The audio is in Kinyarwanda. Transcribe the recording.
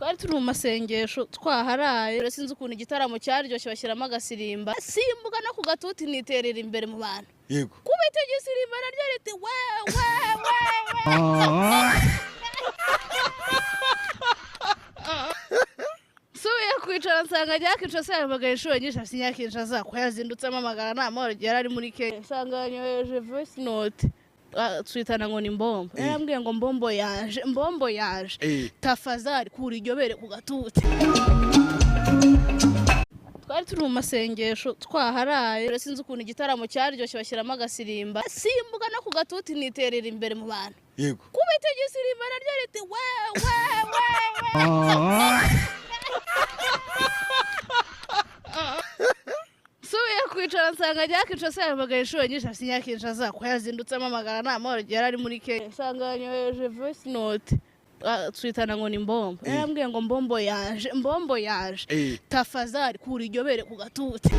twari turi mu masengesho twaharaye sinzi ukuntu igitaramo cyaryoshye bashyiramo agasirimba simbuga no ku gatuti niterera imbere mu bantu yego kubita igisirimba naryo riti we subiye kwicara nsanga ryakica se yamagaye inshuro nyinshi sinyakica za ko yazindutsemo amagara nta mahoro yari ari muri Kenya nsanga yanyoheje voice note twitana ngo ni mbombo yarambwiye ngo mbombo yaje tafazari kuri iryo bere ku gatuti twari turi mu masengesho twaharaye sinzi ukuntu igitaramo cyaryoshye bashyiramo agasirimba simbuga no ku gatuti niterera imbere mu bantu yego kubita igisirimba naryo riti we subiye kwicara nsanga ryakica se yamagaye inshuro nyinshi sinyakica za ko yazindutsemo amagara nta mahoro yari ari muri Kenya nsanga yanyoheje voice note twitana ngo ni mbombo yarambwiye ngo mbombo yaje tafazari kuri iryo bere ku gatuti